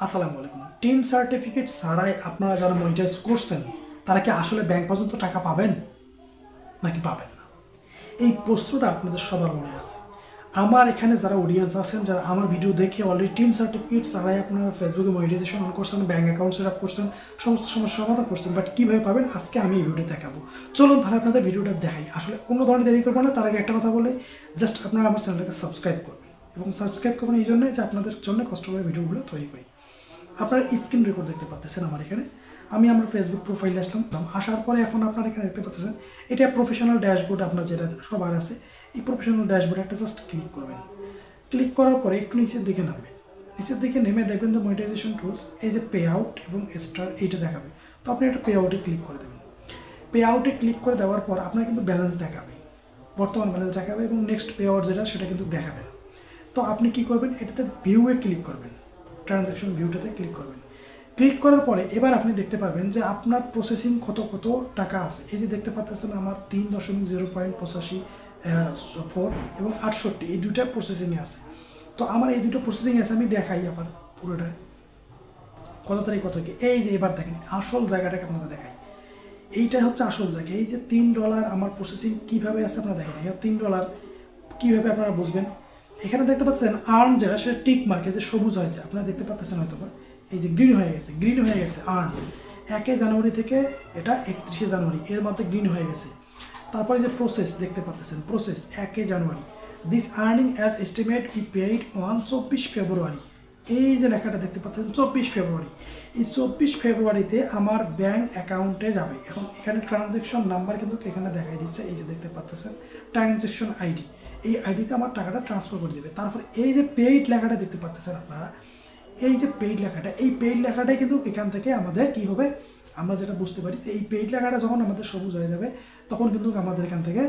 আসসালামু আলাইকুম। Tin certificate ছাড়াই আপনারা যারা মনিটাইজ করছেন তারা কি আসলে ব্যাংক পর্যন্ত টাকা পাবেন নাকি পাবেন না? এই প্রশ্নটা আপনাদের সবার মনে আছে। আমার এখানে যারা অডিয়েন্স আছেন, যারা আমার ভিডিও দেখে অলরেডি টিন সার্টিফিকেট ছাড়াই আপনারা ফেসবুকে মনিটাইজেশন অন করছেন, ব্যাঙ্ক অ্যাকাউন্ট সেট আপ করছেন, সমস্ত সমস্যার সমাধান করছেন, বাট কীভাবে পাবেন আজকে আমি এই ভিডিও দেখাবো। চলুন তাহলে আপনাদের ভিডিওটা দেখাই। আসলে কোনো ধরনের দেরি করবেন না, তার আগে একটা কথা বলে জাস্ট আপনারা আমার চ্যানেলটাকে সাবস্ক্রাইব করবেন, এবং সাবস্ক্রাইব করবেন এই জন্যই যে আপনাদের জন্য কষ্ট করে ভিডিওগুলো তৈরি করি। আপনারা স্ক্রিন রেকর্ড দেখতে পাচ্ছেন আমার এখানে। আমি আমার ফেসবুক প্রোফাইলে আসলাম, আসার পরে এখন আপনারা এখানে দেখতে পাচ্ছেন এটা প্রফেশনাল ড্যাশবোর্ড। আপনার যেটা সবার আছে, এই প্রফেশনাল ড্যাশবোর্ডে একটা জাস্ট ক্লিক করবেন। ক্লিক করার পরে একটু নিচের দিকে নামবেন। নিচের দিকে নেমে দেখবেন যে মনিটাইজেশন টুলস, এই যে পে আউট এবং স্টার এইটা দেখাবে। তো আপনি একটা পে আউটে ক্লিক করে দেবেন। পে আউটে ক্লিক করে দেওয়ার পর আপনার কিন্তু ব্যালেন্স দেখাবে, বর্তমান ব্যালেন্স দেখাবে, এবং নেক্সট পে আউট যেটা সেটা কিন্তু দেখাবে না। তো আপনি কি করবেন, এটাতে ভিউয়ে ক্লিক করবেন, ট্রানজ্যাকশন ভিউটাতে ক্লিক করবেন। ক্লিক করার পরে এবার আপনি দেখতে পাবেন যে আপনার প্রসেসিং কত কত টাকা আছে। এই যে দেখতে পাচ্ছেন আমার 3.0.85 এবং 68 এই দুইটা প্রসেসিংয়ে আছে। তো আমার এই দুটো প্রসেসিং আছে, আমি দেখাই আবার পুরোটা কত তারিখ কত কি। এই যে এবার দেখেন আসল জায়গাটাকে আপনাদের দেখাই। এইটা হচ্ছে আসল জায়গা। এই যে $3 আমার প্রসেসিং কীভাবে আছে আপনারা দেখেন। এই $3 কীভাবে আপনারা বুঝবেন, এখানে দেখতে পাচ্ছেন আর্ন যেটা সেটা টিক মার্কে যে সবুজ হয়েছে, আপনারা দেখতে পাচ্ছেন হয়তো বা, এই যে গ্রিন হয়ে গেছে, গ্রিন হয়ে গেছে আর্ন 1 জানুয়ারি থেকে এটা 31 জানুয়ারি এর মধ্যে গ্রিন হয়ে গেছে। তারপরে যে প্রসেস দেখতে পাচ্ছেন, process 1 January, this earning as estimate be paid on 24 ফেব্রুয়ারি। এই যে লেখাটা দেখতে পাচ্ছেন 24 ফেব্রুয়ারি, এই 24 ফেব্রুয়ারিতে আমার ব্যাঙ্ক অ্যাকাউন্টে যাবে। এখন এখানে ট্রানজ্যাকশন নাম্বার কিন্তু এখানে দেখাই দিচ্ছে, এই যে দেখতে পাচ্ছেন ট্রানজ্যাকশন আইডি, এই আইডিতে আমার টাকাটা ট্রান্সফার করে দেবে। তারপর এই যে পেইড লেখাটা দেখতে পাচ্ছেন আপনারা, এই যে পেইড লেখাটা, এই পেইড লেখাটাই কিন্তু এখান থেকে আমাদের কি হবে, আমরা যেটা বুঝতে পারি যে এই পেইড লেখাটা যখন আমাদের সবুজ হয়ে যাবে তখন কিন্তু আমাদের এখান থেকে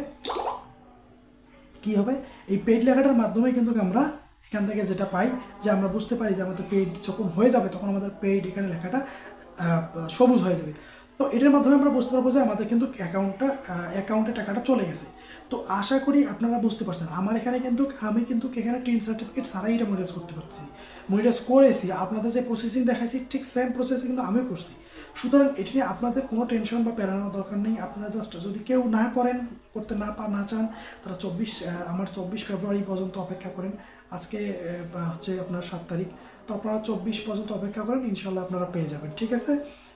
কি হবে, এই পেইড লেখাটার মাধ্যমে কিন্তু আমরা এখান থেকে যেটা পাই, যে আমরা বুঝতে পারি যে আমাদের পেইড যখন হয়ে যাবে তখন আমাদের পেইড এখানে লেখাটা সবুজ হয়ে যাবে। তো এটার মাধ্যমে আমরা বুঝতে পারবো যে আমাদের কিন্তু অ্যাকাউন্টে টাকাটা চলে গেছে। তো আশা করি আপনারা বুঝতে পারছেন। আমার এখানে কিন্তু আমি কিন্তু এখানে টিন সার্টিফিকেট ছাড়াই এটা মনিটাইজ করতে পারছি, মনিটাইজ করেছি। আপনাদের যে প্রসেসিং দেখাইছি ঠিক সেম প্রসেসিং কিন্তু আমিও করছি। সুতরাং এটি নিয়ে আপনাদের কোনো টেনশন বা প্যারা নেওয়ার দরকার নেই। আপনারা জাস্ট যদি কেউ না করেন, করতে না চান, তারা 24 ফেব্রুয়ারি পর্যন্ত অপেক্ষা করেন। আজকে হচ্ছে আপনার 7 তারিখ, তো আপনারা 24 পর্যন্ত অপেক্ষা করেন, ইনশাল্লাহ আপনারা পেয়ে যাবেন। ঠিক আছে,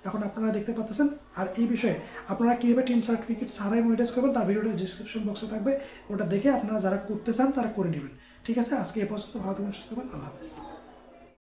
এখন আপনারা দেখতে পাচ্ছেন। আর এই বিষয়ে আপনারা কীভাবে টিন সার্টিফিকেট ছাড়াই মনিটাইজ করবেন তার ভিডিওটা ডিসক্রিপশন বক্সে থাকবে, ওটা দেখে আপনারা যারা করতে চান তারা করে নেবেন। ঠিক আছে, আজকে এ পর্যন্ত। ভালো থাকবেন, সুস্থ থাকবেন, আল্লাহ হাফেজ।